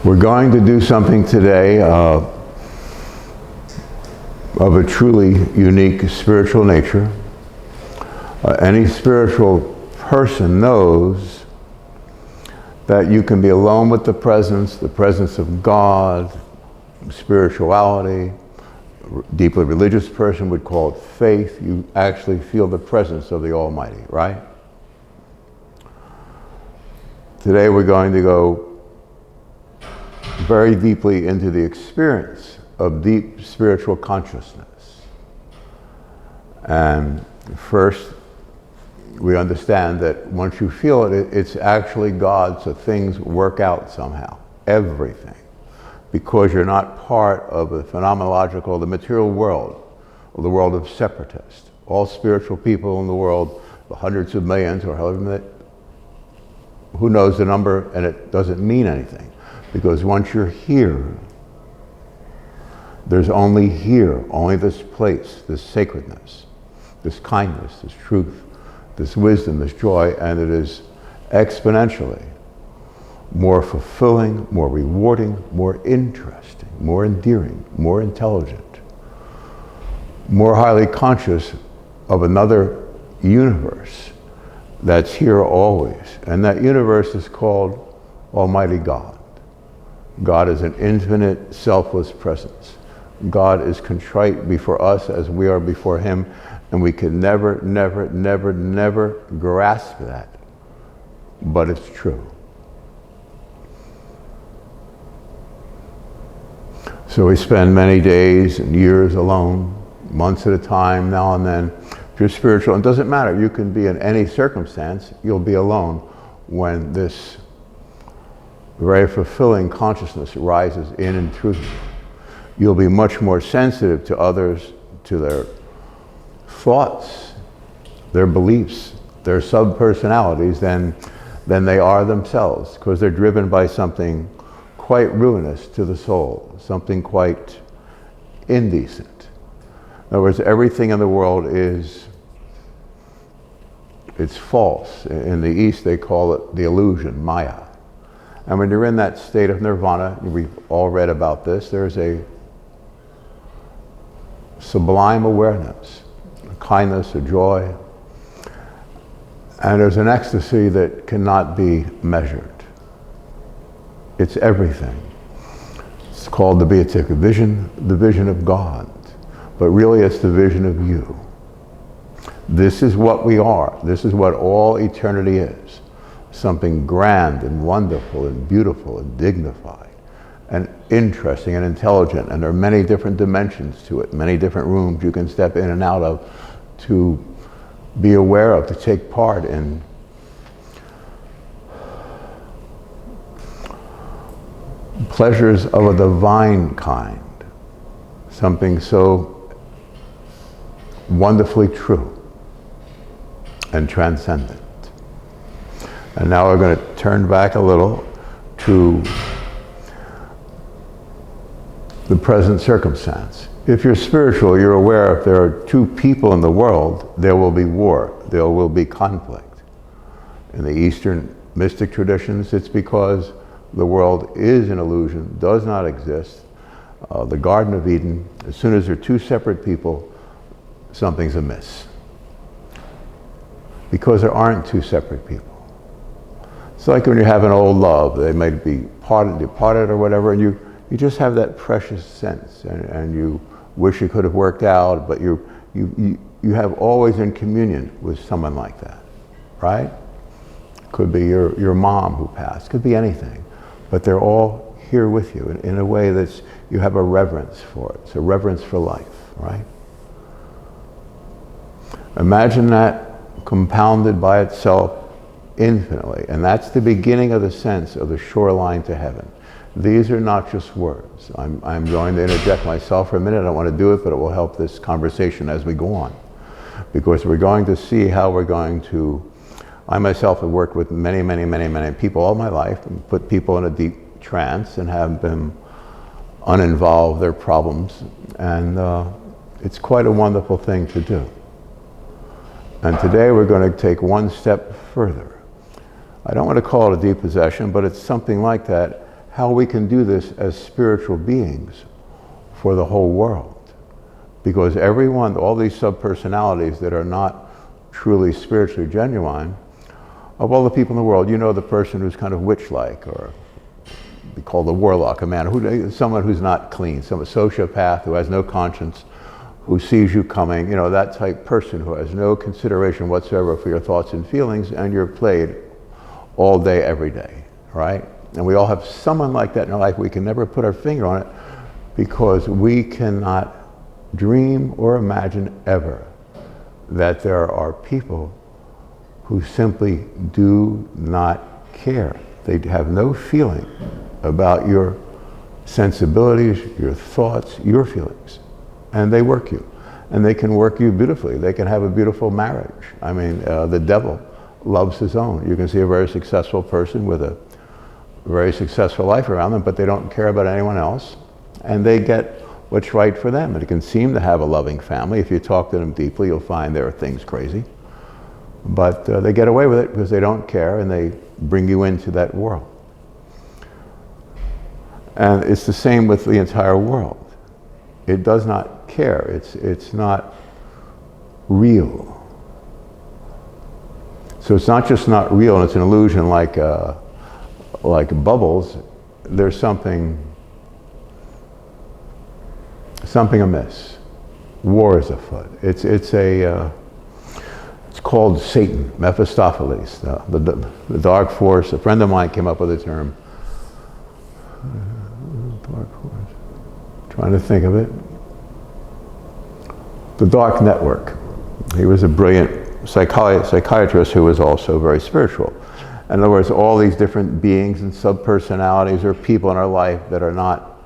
We're going to do something today of a truly unique spiritual nature. Any spiritual person knows that you can be alone with the presence of God, spirituality. A deeply religious person would call it faith. You actually feel the presence of the Almighty, right? Today we're going to go very deeply into the experience of deep spiritual consciousness. And first, we understand that once you feel it, it's actually God, so things work out somehow, everything. Because you're not part of the phenomenological, the material world, or the world of separatists. All spiritual people in the world, the hundreds of millions, or however many, who knows the number, and it doesn't mean anything. Because once you're here, there's only here, only this place, this sacredness, this kindness, this truth, this wisdom, this joy, and it is exponentially more fulfilling, more rewarding, more interesting, more endearing, more intelligent, more highly conscious of another universe that's here always. And that universe is called Almighty God. God is an infinite, selfless presence. God is contrite before us as we are before Him, and we can never, never, never, never grasp that. But it's true. So we spend many days and years alone, months at a time, now and then. If you're spiritual, it doesn't matter. You can be in any circumstance, you'll be alone when this very fulfilling consciousness rises in and through you. You'll be much more sensitive to others, to their thoughts, their beliefs, their sub-personalities than they are themselves, because they're driven by something quite ruinous to the soul, something quite indecent. In other words, everything in the world it's false. In the East they call it the illusion, Maya. And when you're in that state of nirvana, we've all read about this, there's a sublime awareness, a kindness, a joy, and there's an ecstasy that cannot be measured. It's everything. It's called the beatific vision, the vision of God, but really it's the vision of you. This is what we are. This is what all eternity is. Something grand and wonderful and beautiful and dignified and interesting and intelligent, and there are many different dimensions to it, many different rooms you can step in and out of to be aware of, to take part in. Pleasures of a divine kind, something so wonderfully true and transcendent. And now we're going to turn back a little to the present circumstance. If you're spiritual, you're aware if there are two people in the world, there will be war, there will be conflict. In the Eastern mystic traditions, it's because the world is an illusion, does not exist. The Garden of Eden, as soon as there are two separate people, something's amiss. Because there aren't two separate people. It's like when you have an old love, they might be departed or whatever, and you just have that precious sense, and you wish it could have worked out, but you have always in communion with someone like that, right? Could be your mom who passed, could be anything, but they're all here with you in a way that's, you have a reverence for it. It's a reverence for life, right? Imagine that compounded by itself infinitely, and that's the beginning of the sense of the shoreline to heaven. These are not just words. I'm going to interject myself for a minute. I don't want to do it, but it will help this conversation as we go on. Because we're going to see how we're going to, I myself have worked with many, many, many, many people all my life and put people in a deep trance and have them uninvolve their problems. And it's quite a wonderful thing to do. And today we're going to take one step further. I don't want to call it a deep possession, but it's something like that. how we can do this as spiritual beings for the whole world. Because everyone, all these subpersonalities that are not truly spiritually genuine, of all the people in the world, you know the person who's kind of witch-like, or we call the warlock, a man, someone who's not clean, some sociopath who has no conscience, who sees you coming, you know, that type person who has no consideration whatsoever for your thoughts and feelings, and you're played all day, every day, right? And we all have someone like that in our life. We can never put our finger on it because we cannot dream or imagine ever that there are people who simply do not care. They have no feeling about your sensibilities, your thoughts, your feelings. And they work you. And they can work you beautifully. They can have a beautiful marriage. I mean, the devil loves his own. You can see a very successful person with a very successful life around them, but they don't care about anyone else. And they get what's right for them. And it can seem to have a loving family. If you talk to them deeply, you'll find there are things crazy. But they get away with it because they don't care, and they bring you into that world. And it's the same with the entire world. It does not care. It's not real. So it's not just not real, and it's an illusion like bubbles. There's something amiss. War is afoot. It's called Satan, Mephistopheles, the dark force. A friend of mine came up with the term. Dark force. Trying to think of it. The dark network. He was a brilliant psychiatrist who was also very spiritual. In other words, all these different beings and subpersonalities or people in our life that are not,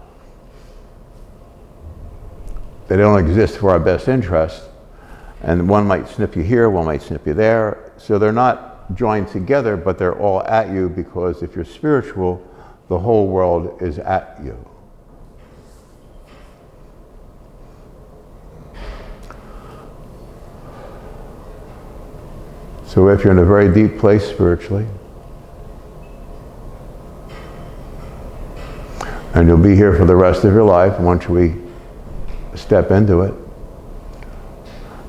they don't exist for our best interest. And one might snip you here, one might snip you there. So they're not joined together, but they're all at you, because if you're spiritual, the whole world is at you. So if you're in a very deep place spiritually, and you'll be here for the rest of your life once we step into it,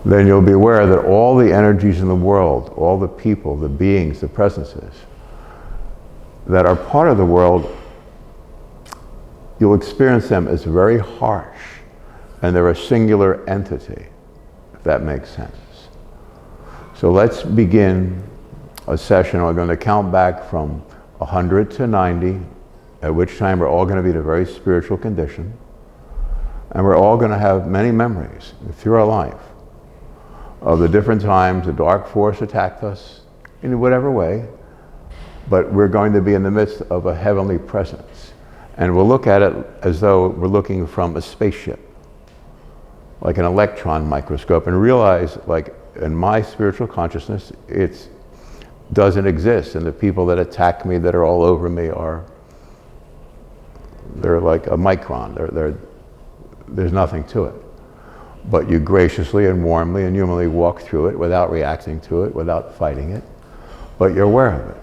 then you'll be aware that all the energies in the world, all the people, the beings, the presences that are part of the world, you'll experience them as very harsh, and they're a singular entity, if that makes sense. So let's begin a session. We're going to count back from 100 to 90, at which time we're all going to be in a very spiritual condition, and we're all going to have many memories through our life of the different times the dark force attacked us in whatever way, but we're going to be in the midst of a heavenly presence. And we'll look at it as though we're looking from a spaceship, like an electron microscope, and realize, like in my spiritual consciousness, it doesn't exist. And the people that attack me, that are all over me, they're like a micron. There's nothing to it. But you graciously and warmly and humanly walk through it without reacting to it, without fighting it, but you're aware of it.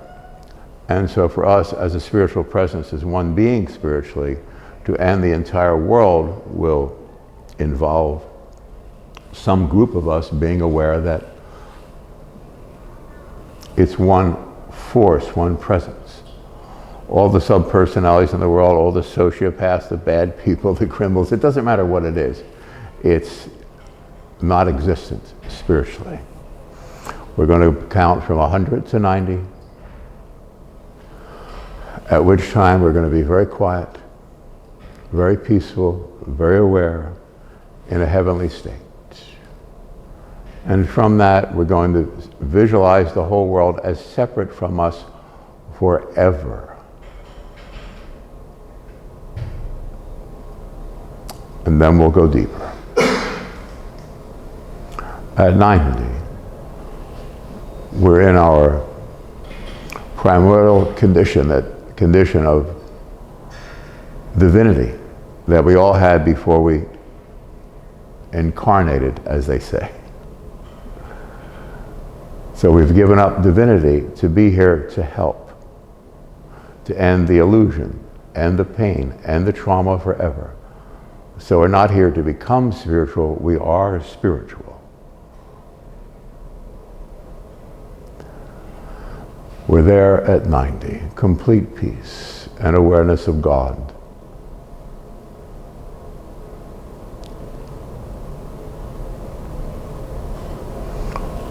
And so for us, as a spiritual presence, as one being spiritually, to end the entire world will involve some group of us being aware that it's one force, one presence. All the subpersonalities in the world, all the sociopaths, the bad people, the criminals, it doesn't matter what it is. It's not existent spiritually. We're going to count from 100 to 90, at which time we're going to be very quiet, very peaceful, very aware, in a heavenly state. And from that, we're going to visualize the whole world as separate from us forever. And then we'll go deeper. At 90, we're in our primordial condition, that condition of divinity that we all had before we incarnated, as they say. So we've given up divinity to be here to help, to end the illusion end the pain, end the trauma forever. So we're not here to become spiritual, we are spiritual. We're there at 90, complete peace and awareness of God.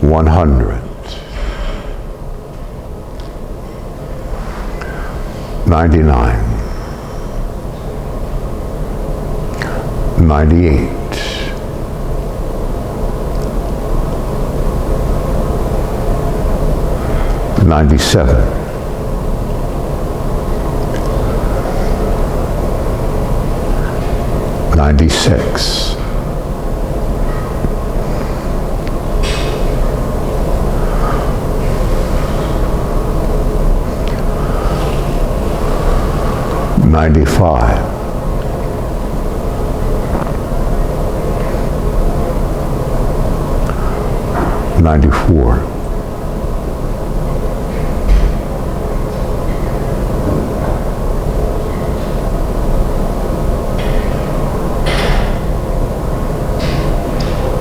$100. 99. 98. 97. 96. 95. 94.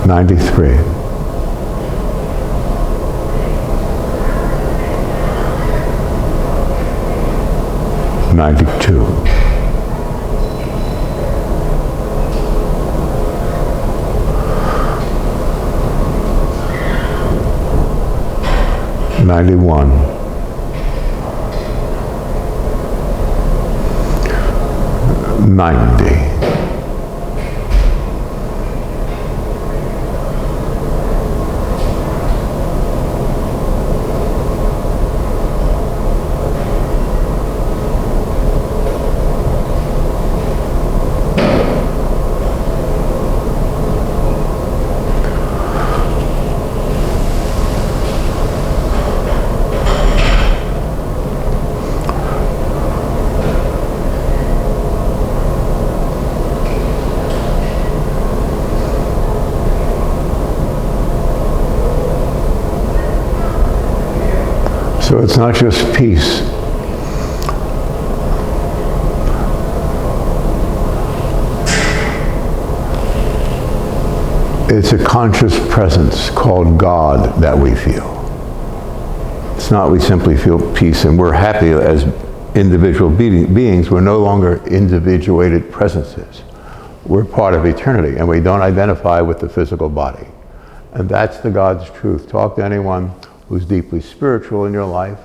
93. 92. 91. 90. 'So it's not just peace. It's a conscious presence called God that we feel. It's not we simply feel peace and we're happy as individual beings. We're no longer individuated presences. We're part of eternity and we don't identify with the physical body. And that's the God's truth. Talk to anyone who's deeply spiritual in your life,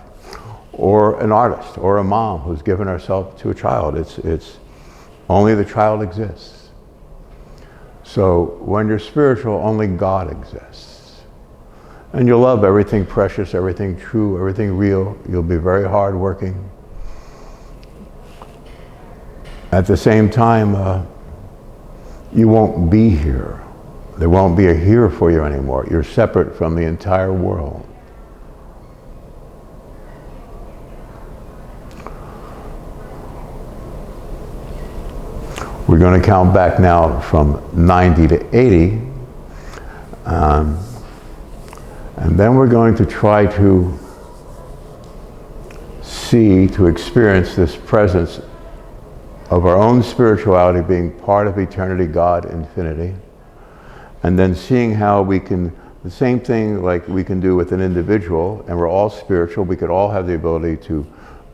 or an artist, or a mom who's given herself to a child. It's only the child exists. So when you're spiritual, only God exists. And you'll love everything precious, everything true, everything real. You'll be very hardworking. At the same time, you won't be here. There won't be a here for you anymore. You're separate from the entire world. We're going to count back now from 90 to 80. And then we're going to try to see, to experience this presence of our own spirituality being part of eternity, God, infinity. And then seeing how we can, the same thing like we can do with an individual, and we're all spiritual, we could all have the ability to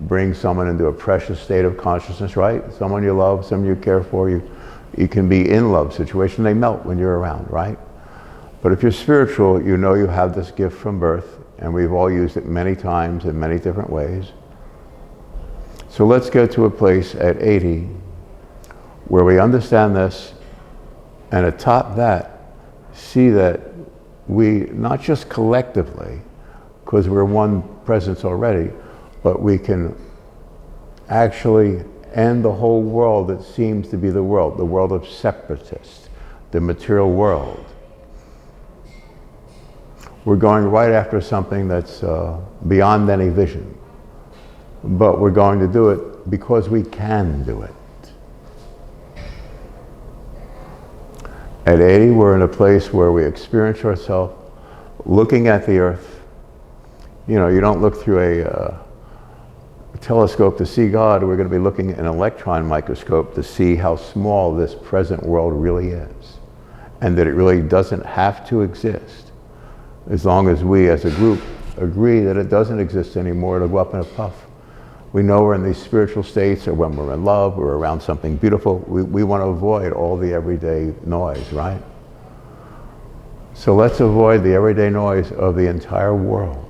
bring someone into a precious state of consciousness, right? Someone you love, someone you care for, you can be in love situation, they melt when you're around, right? But if you're spiritual, you know you have this gift from birth, and we've all used it many times in many different ways. So let's get to a place at 80 where we understand this, and atop that, see that we, not just collectively, because we're one presence already, but we can actually end the whole world that seems to be the world of separatists, the material world. We're going right after something that's beyond any vision, but we're going to do it because we can do it. At 80, we're in a place where we experience ourselves looking at the earth. You know, you don't look through a telescope to see God, we're going to be looking at an electron microscope to see how small this present world really is, and that it really doesn't have to exist. As long as we as a group agree that it doesn't exist anymore, it'll go up in a puff. We know we're in these spiritual states, or when we're in love, or around something beautiful, we want to avoid all the everyday noise, right? So let's avoid the everyday noise of the entire world.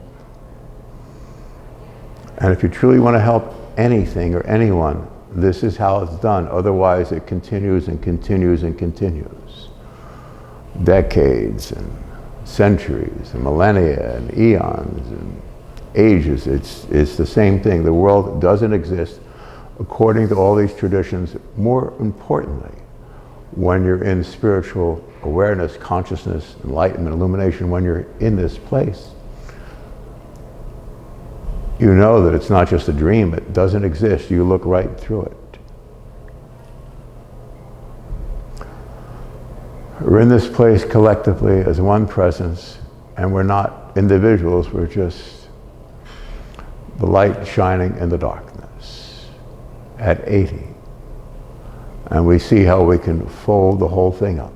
And if you truly want to help anything or anyone, this is how it's done. Otherwise, it continues and continues and continues. Decades and centuries and millennia and eons and ages. It's the same thing. The world doesn't exist according to all these traditions. More importantly, when you're in spiritual awareness, consciousness, enlightenment, illumination, when you're in this place, you know that it's not just a dream. It doesn't exist. You look right through it. We're in this place collectively as one presence, and we're not individuals. We're just the light shining in the darkness at 80. And we see how we can fold the whole thing up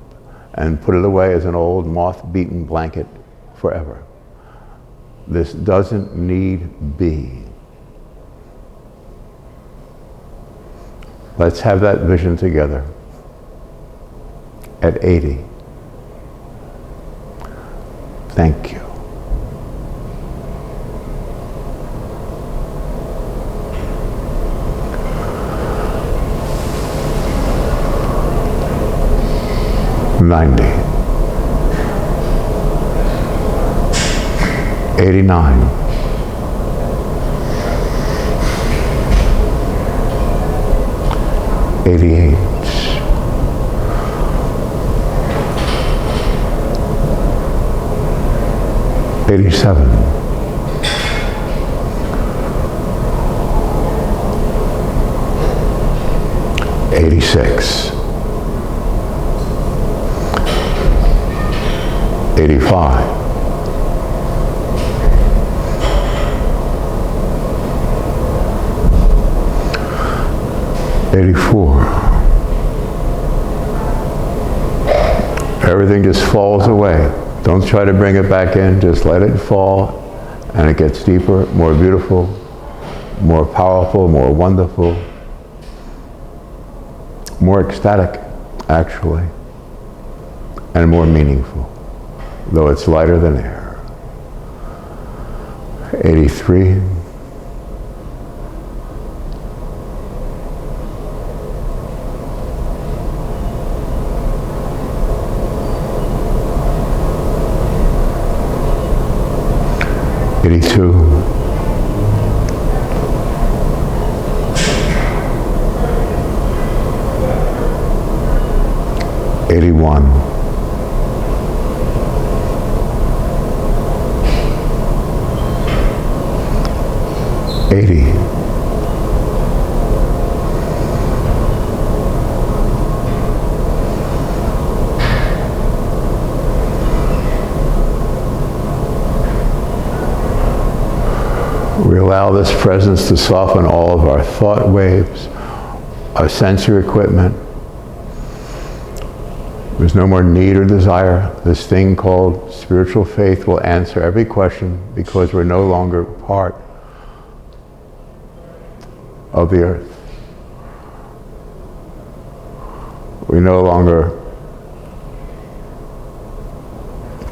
and put it away as an old moth-beaten blanket forever. This doesn't need be. Let's have that vision together at 80. Thank you. '90. 89. 88. 87. 86. 85. 84. Everything just falls away. Don't try to bring it back in, just let it fall, and it gets deeper, more beautiful, more powerful, more wonderful, more ecstatic, actually, and more meaningful, though it's lighter than air. 83. 82. 81. 80. '" We allow this presence to soften all of our thought waves, our sensory equipment. There's no more need or desire. This thing called spiritual faith will answer every question because we're no longer part of the earth. We no longer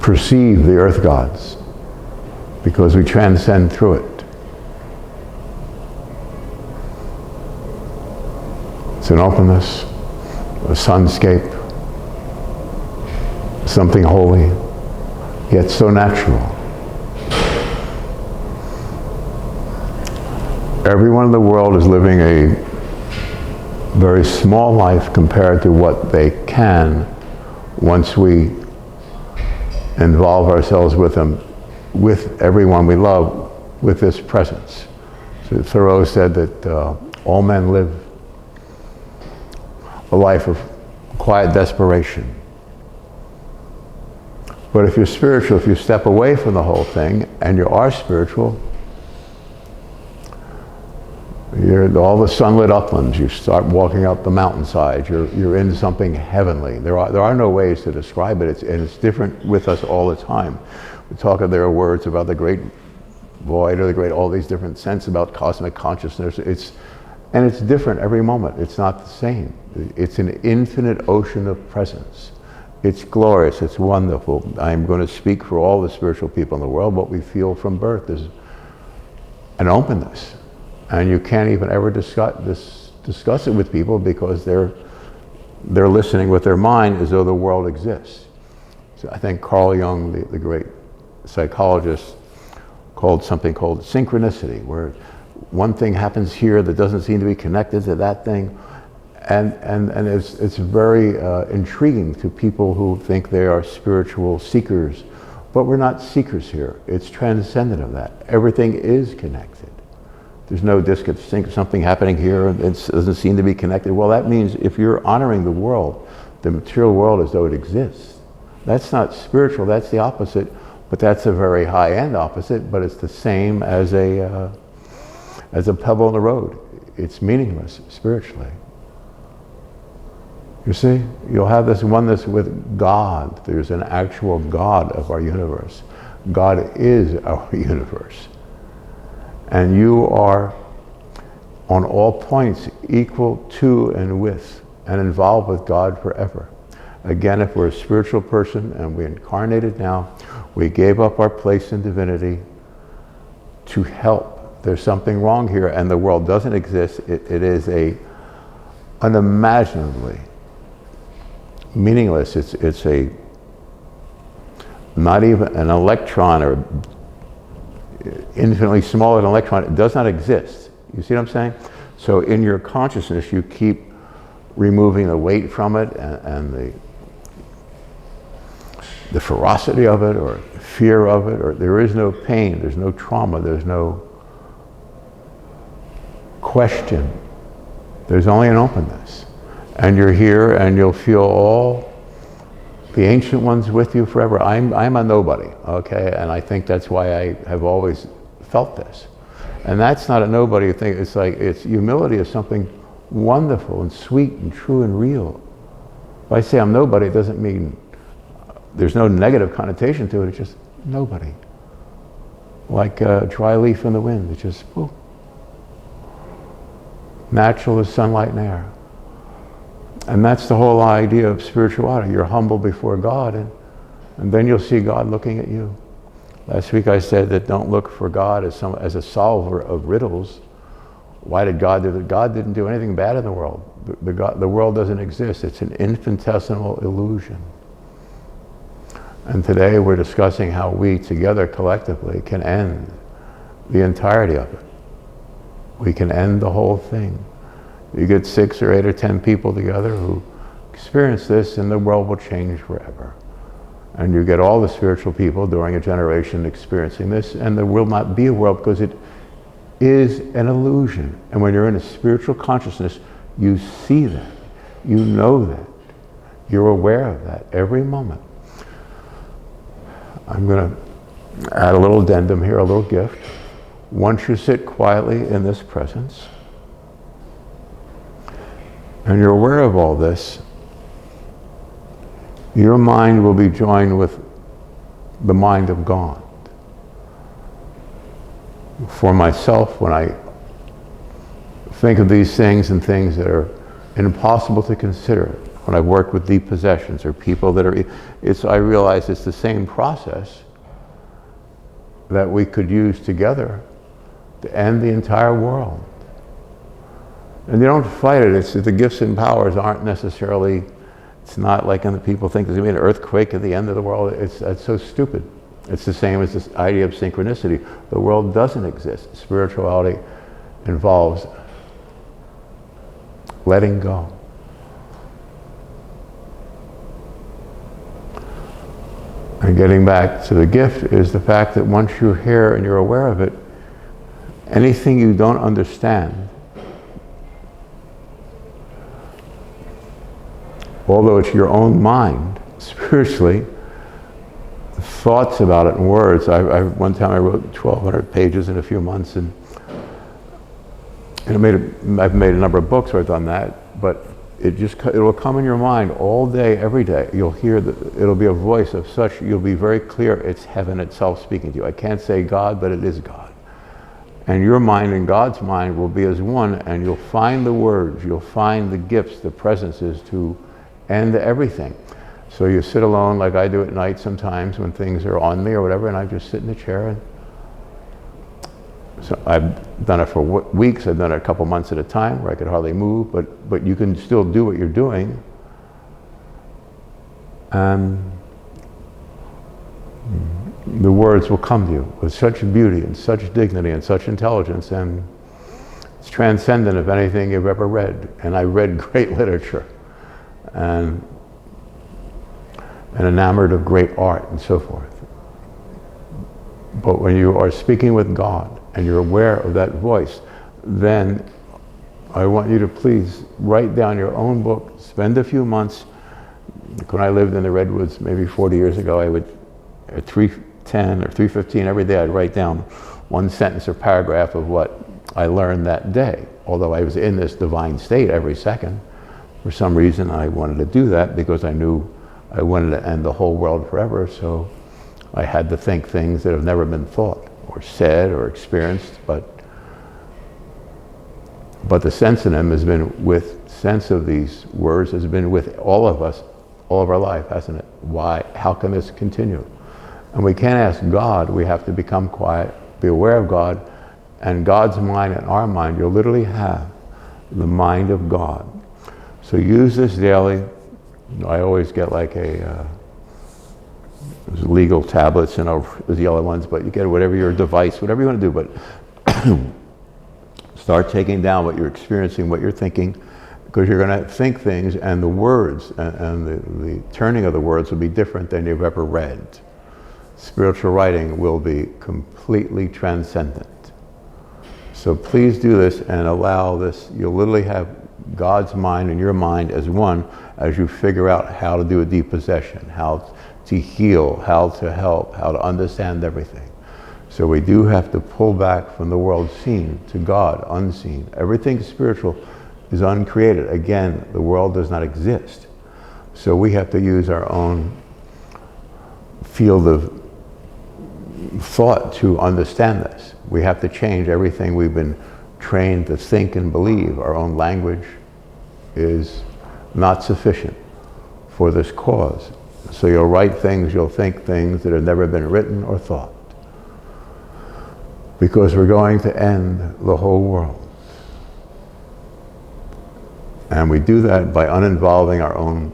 perceive the earth gods because we transcend through it. It's an openness, a sunscape, something holy, yet so natural. Everyone in the world is living a very small life compared to what they can once we involve ourselves with them, with everyone we love, with this presence. So Thoreau said that all men live a life of quiet desperation. But if you're spiritual, if you step away from the whole thing and you are spiritual, You're all the sunlit uplands. You start walking up the mountainside. You're in something heavenly. There are no ways to describe it. It's different with us all the time. We talk of there are words about the great void or the great, all these different sense about cosmic consciousness. It's different every moment. It's not the same. It's an infinite ocean of presence. It's glorious. It's wonderful. I'm going to speak for all the spiritual people in the world. What we feel from birth is an openness. And you can't even ever discuss it with people because they're listening with their mind as though the world exists. So I think Carl Jung, the great psychologist, called something called synchronicity, where one thing happens here that doesn't seem to be connected to that thing. And it's very intriguing to people who think they are spiritual seekers. But we're not seekers here. It's transcendent of that. Everything is connected. There's no something happening here and it doesn't seem to be connected. Well, that means if you're honoring the world, the material world as though it exists, that's not spiritual, that's the opposite, but that's a very high-end opposite, but it's the same as a pebble in the road. It's meaningless spiritually. You see, you'll have this oneness with God. There's an actual God of our universe. God is our universe. And you are on all points equal to and with and involved with God forever. Again, if we're a spiritual person and we incarnated now, we gave up our place in divinity to help. There's something wrong here and the world doesn't exist. It is unimaginably meaningless. It's a not even an electron or infinitely smaller than an electron. It does not exist. You see what I'm saying? So in your consciousness, you keep removing the weight from it and the ferocity of it or fear of it, or there is no pain, there's no trauma, there's no question. There's only an openness. And you're here and you'll feel all the ancient ones with you forever. I'm a nobody, okay? And I think that's why I have always felt this. And that's not a nobody thing. It's like, humility is something wonderful and sweet and true and real. If I say I'm nobody, it doesn't mean there's no negative connotation to it. It's just nobody. Like a dry leaf in the wind. It's just, whoo. Natural as sunlight and air. And that's the whole idea of spirituality. You're humble before God, and then you'll see God looking at you. Last week I said that don't look for God as a solver of riddles. Why did God do that? God didn't do anything bad in the world. The world doesn't exist. It's an infinitesimal illusion. And today we're discussing how we together collectively can end the entirety of it. We can end the whole thing. You get 6 or 8 or 10 people together who experience this and the world will change forever. And you get all the spiritual people during a generation experiencing this, and there will not be a world because it is an illusion. And when you're in a spiritual consciousness, you see that, you know that, you're aware of that every moment. I'm going to add a little addendum here, a little gift. Once you sit quietly in this presence, and you're aware of all this, your mind will be joined with the mind of God. For myself, when I think of these things and things that are impossible to consider, when I've worked with deep possessions or people that are, I realize it's the same process that we could use together to end the entire world. And you don't fight it. It's the gifts and powers aren't necessarily, it's not like when the people think there's going to be an earthquake at the end of the world. That's so stupid. It's the same as this idea of synchronicity. The world doesn't exist. Spirituality involves letting go. And getting back to the gift is the fact that once you're here and you're aware of it, anything you don't understand, although it's your own mind, spiritually, thoughts about it and words. One time I wrote 1,200 pages in a few months, and And I've made a number of books where I've done that, but it'll come in your mind all day, every day. You'll hear it'll be a voice of such, you'll be very clear it's heaven itself speaking to you. I can't say God, but it is God. And your mind and God's mind will be as one, and you'll find the words, you'll find the gifts, the presences to end everything. So you sit alone like I do at night sometimes when things are on me or whatever, and I just sit in the chair. And so I've done it for weeks. I've done it a couple months at a time where I could hardly move, but you can still do what you're doing. And the words will come to you with such beauty and such dignity and such intelligence, and it's transcendent of anything you've ever read. And I read great literature and enamored of great art and so forth. But when you are speaking with God and you're aware of that voice, then I want you to please write down your own book, spend a few months. When I lived in the Redwoods maybe 40 years ago, I would at 3:10 or 3:15 every day, I'd write down one sentence or paragraph of what I learned that day. Although I was in this divine state every second, for some reason I wanted to do that because I knew I wanted to end the whole world forever, so I had to think things that have never been thought or said or experienced, but the sense in them has been sense of these words has been with all of us, all of our life, hasn't it? Why? How can this continue? And we can't ask God, we have to become quiet, be aware of God, and God's mind and our mind, you'll literally have the mind of God. So use this daily. I always get like those legal tablets, those yellow ones, but you get whatever your device, whatever you want to do, but start taking down what you're experiencing, what you're thinking, because you're going to think things, and the words and the turning of the words will be different than you've ever read. Spiritual writing will be completely transcendent. So please do this and allow this. You'll literally have God's mind and your mind as one as you figure out how to do a depossession, how to heal, how to help, how to understand everything. So we do have to pull back from the world seen to God unseen. Everything spiritual is uncreated. Again, the world does not exist. So we have to use our own field of thought to understand this. We have to change everything we've been trained to think and believe. Our own language is not sufficient for this cause. So you'll write things, you'll think things that have never been written or thought. Because we're going to end the whole world. And we do that by uninvolving our own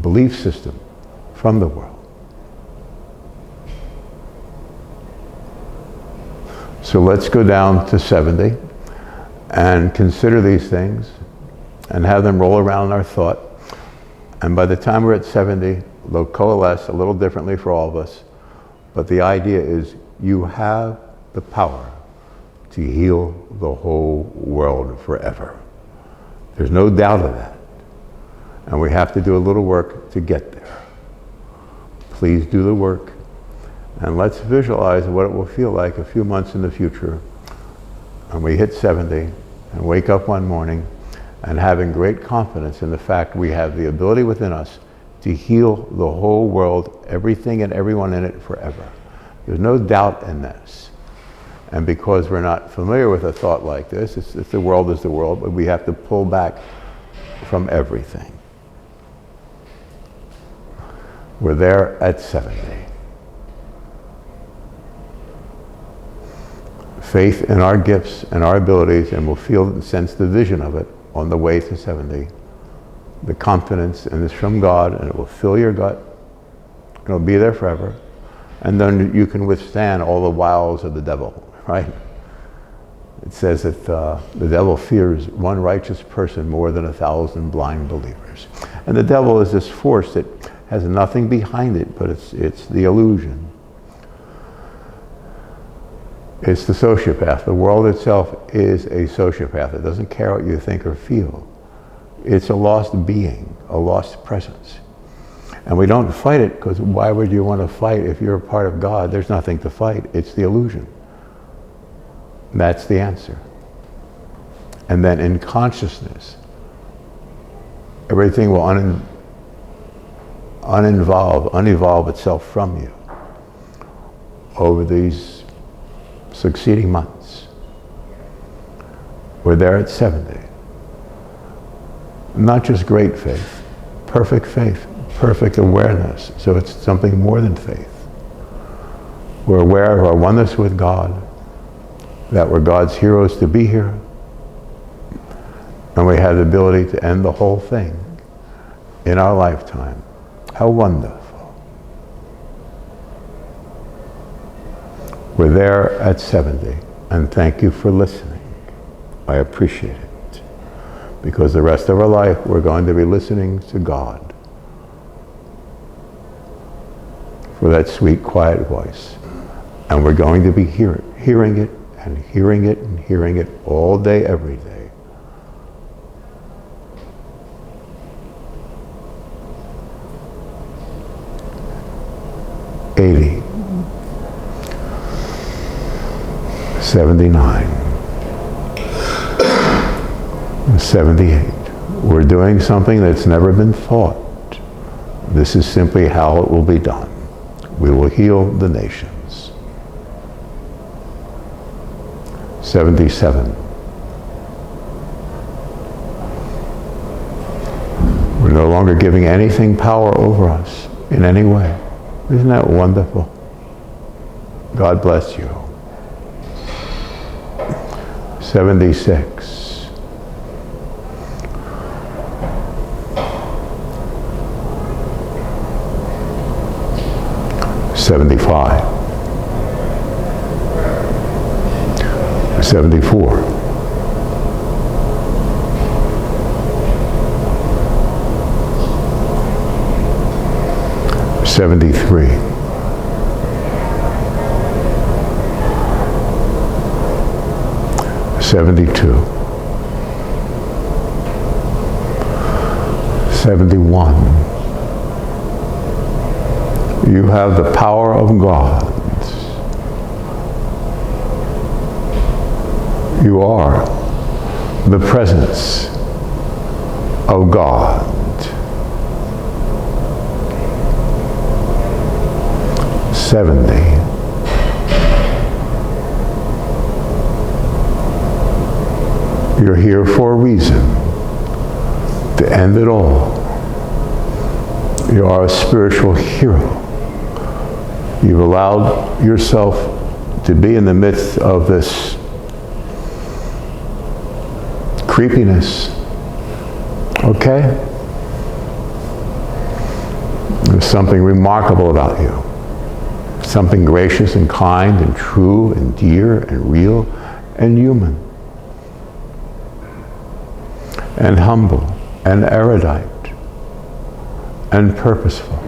belief system from the world. So let's go down to 70 and consider these things and have them roll around in our thought. And by the time we're at 70, they'll coalesce a little differently for all of us. But the idea is you have the power to heal the whole world forever. There's no doubt of that. And we have to do a little work to get there. Please do the work. And let's visualize what it will feel like a few months in the future. And we hit 70 and wake up one morning and having great confidence in the fact we have the ability within us to heal the whole world, everything and everyone in it forever. There's no doubt in this. And because we're not familiar with a thought like this, it's the world is the world, but we have to pull back from everything. We're there at 70. Faith in our gifts and our abilities, and we'll feel and sense the vision of it on the way to 70. The confidence, and it's from God, and it will fill your gut. It'll be there forever. And then you can withstand all the wiles of the devil, right? It says that the devil fears one righteous person more than 1,000 blind believers. And the devil is this force that has nothing behind it, but it's the illusion. It's the sociopath. The world itself is a sociopath. It doesn't care what you think or feel. It's a lost being, a lost presence. And we don't fight it because why would you want to fight if you're a part of God? There's nothing to fight. It's the illusion. That's the answer. And then in consciousness, everything will unevolve itself from you over these succeeding months. We're there at 70. Not just great faith, perfect awareness. So it's something more than faith. We're aware of our oneness with God, that we're God's heroes to be here, and we have the ability to end the whole thing in our lifetime. How wonderful. We're there at 70, and thank you for listening. I appreciate it. Because the rest of our life, we're going to be listening to God for that sweet, quiet voice. And we're going to be hearing it and hearing it and hearing it all day, every day. $80, $79, $78. We're doing something that's never been thought. This is simply how it will be done. We will heal the nations. 77. We're no longer giving anything power over us in any way. Isn't that wonderful? God bless you. 76. 75. 74. 73. 72. 71. You have the power of God. You are the presence of God. 70. You're here for a reason, to end it all. You are a spiritual hero. You've allowed yourself to be in the midst of this creepiness. Okay? There's something remarkable about you. Something gracious and kind and true and dear and real and human and humble and erudite and purposeful.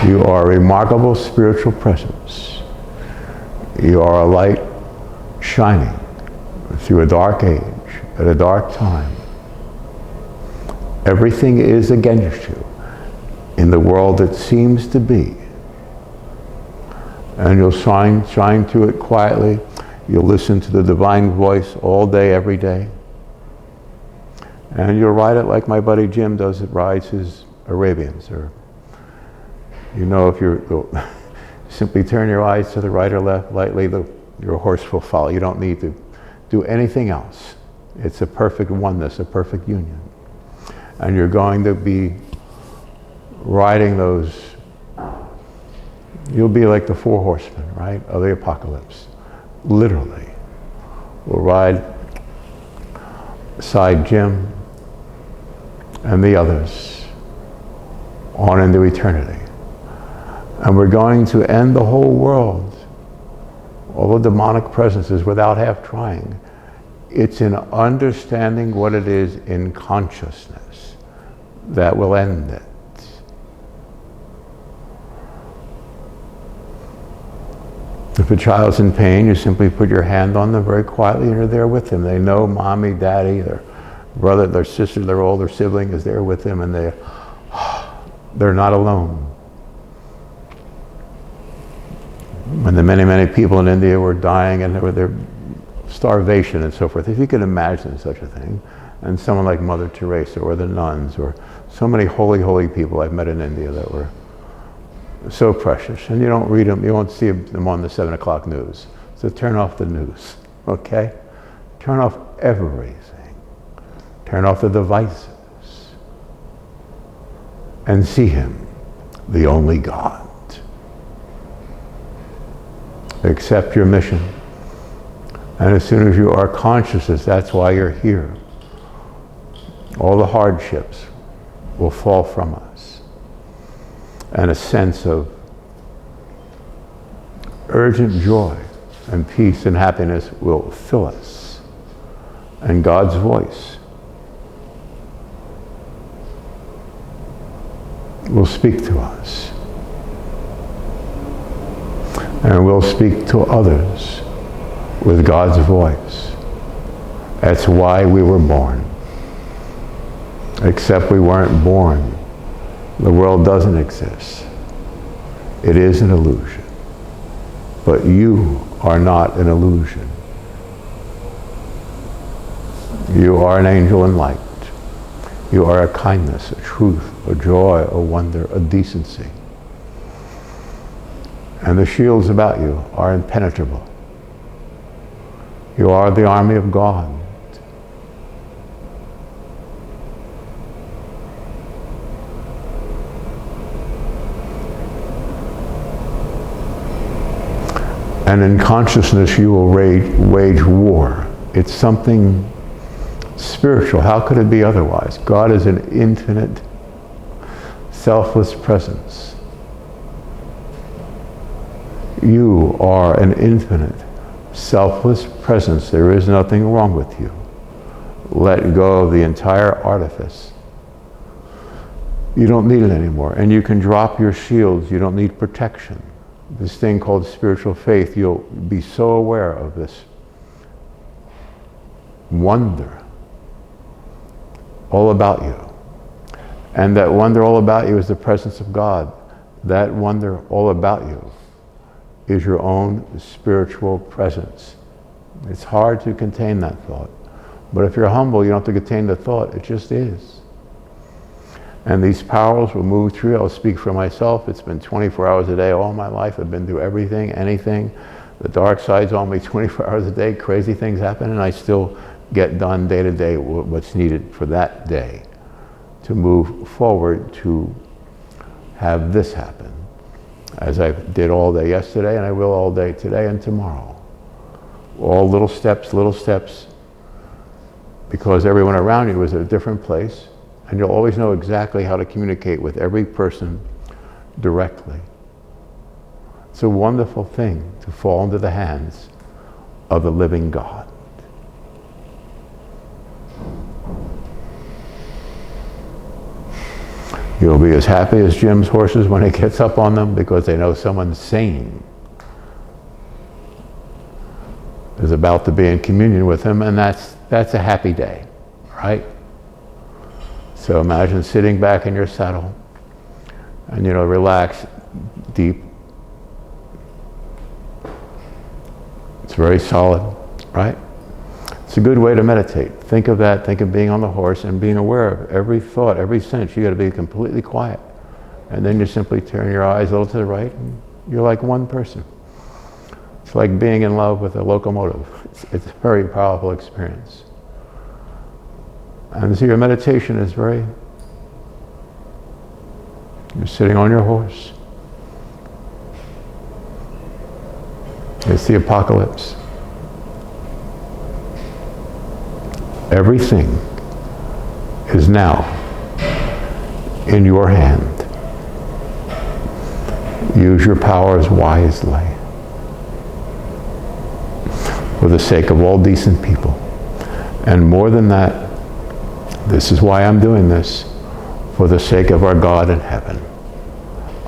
You are a remarkable spiritual presence. You are a light shining through a dark age, at a dark time. Everything is against you in the world that seems to be. And you'll shine through it quietly. You'll listen to the divine voice all day, every day. And you'll ride it like my buddy Jim does, it rides his Arabians. Or, you know, if you simply turn your eyes to the right or left lightly, your horse will follow. You don't need to do anything else. It's a perfect oneness, a perfect union. And you're going to be riding those. You'll be like the four horsemen, right, of the apocalypse. Literally. We'll ride beside Jim and the others on into eternity. And we're going to end the whole world, all the demonic presences, without half trying. It's in understanding what it is in consciousness that will end it. If a child's in pain, you simply put your hand on them very quietly and you're there with them. They know mommy, daddy, their brother, their sister, their older sibling is there with them, and they're not alone. When the many, many people in India were dying and their starvation and so forth. If you could imagine such a thing, and someone like Mother Teresa or the nuns or so many holy people I've met in India that were so precious, and you don't read them, you won't see them on the 7 o'clock news. So turn off the news, okay? Turn off everything. Turn off the devices and see Him, the only God. Accept your mission. And as soon as you are conscious that that's why you're here, all the hardships will fall from us. And a sense of urgent joy and peace and happiness will fill us. And God's voice will speak to us. And we'll speak to others with God's voice. That's why we were born. Except we weren't born, the world doesn't exist. It is an illusion. But you are not an illusion. You are an angel in light. You are a kindness, a truth, a joy, a wonder, a decency. And the shields about you are impenetrable. You are the army of God. And in consciousness you will wage war. It's something spiritual. How could it be otherwise? God is an infinite, selfless presence. You are an infinite, selfless presence. There is nothing wrong with you. Let go of the entire artifice. You don't need it anymore. And you can drop your shields. You don't need protection. This thing called spiritual faith, you'll be so aware of this wonder all about you. And that wonder all about you is the presence of God. That wonder all about you is your own spiritual presence. It's hard to contain that thought. But if you're humble, you don't have to contain the thought. It just is. And these powers will move through. I'll speak for myself. It's been 24 hours a day all my life. I've been through everything, anything. The dark side's on me 24 hours a day. Crazy things happen, and I still get done day to day what's needed for that day to move forward to have this happen. As I did all day yesterday, and I will all day today and tomorrow. All little steps, because everyone around you is at a different place. And you'll always know exactly how to communicate with every person directly. It's a wonderful thing to fall into the hands of the living God. You'll be as happy as Jim's horses when he gets up on them because they know someone sane is about to be in communion with him, and that's a happy day, right? So imagine sitting back in your saddle and, relax deep. It's very solid, right? It's a good way to meditate. Think of that, think of being on the horse and being aware of every thought, every sense. You got to be completely quiet. And then you simply turn your eyes a little to the right and you're like one person. It's like being in love with a locomotive. It's a very powerful experience. And so your meditation is you're sitting on your horse. It's the apocalypse. Everything is now in your hand. Use your powers wisely for the sake of all decent people. And more than that, this is why I'm doing this, for the sake of our God in heaven.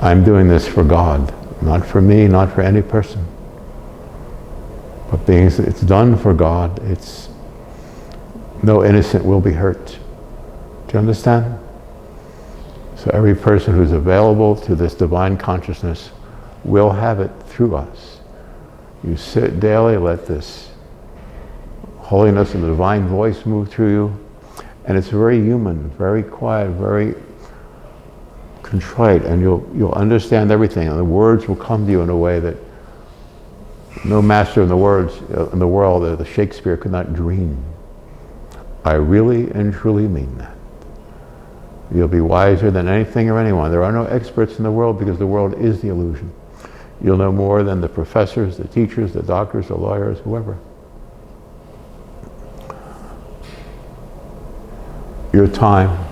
I'm doing this for God, not for me, not for any person. But it's done for God, no innocent will be hurt. Do you understand? So every person who's available to this divine consciousness will have it through us. You sit daily, let this holiness and the divine voice move through you. And it's very human, very quiet, very contrite, and you'll understand everything, and the words will come to you in a way that no master in the words in the world, the Shakespeare, could not dream. I really and truly mean that. You'll be wiser than anything or anyone. There are no experts in the world because the world is the illusion. You'll know more than the professors, the teachers, the doctors, the lawyers, whoever. Your time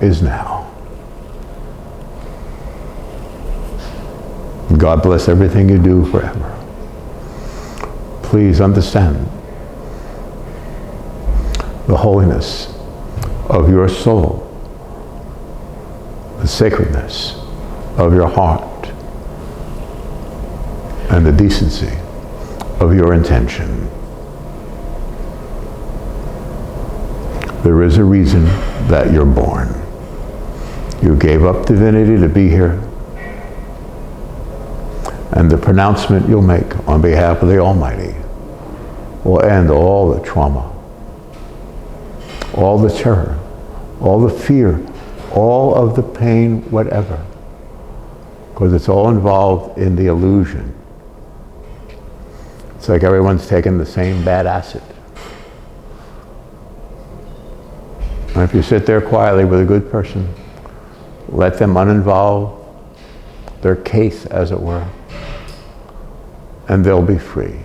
is now. God bless everything you do forever. Please understand the holiness of your soul, the sacredness of your heart, and the decency of your intention. There is a reason that you're born. You gave up divinity to be here. And the pronouncement you'll make on behalf of the Almighty will end all the trauma, all the terror, all the fear, all of the pain, whatever. Because it's all involved in the illusion. It's like everyone's taken the same bad acid. And if you sit there quietly with a good person, let them uninvolve their case, as it were, and they'll be free.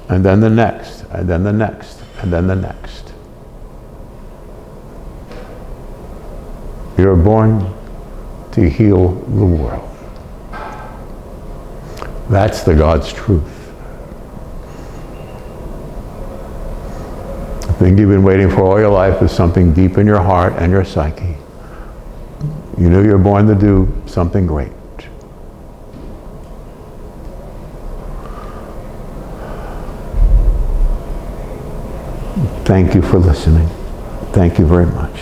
And then the next, and then the next, and then the next. You're born to heal the world. That's the God's truth. The thing you've been waiting for all your life is something deep in your heart and your psyche. You knew you were born to do something great. Thank you for listening. Thank you very much.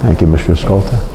Thank you, Mr. Skolta.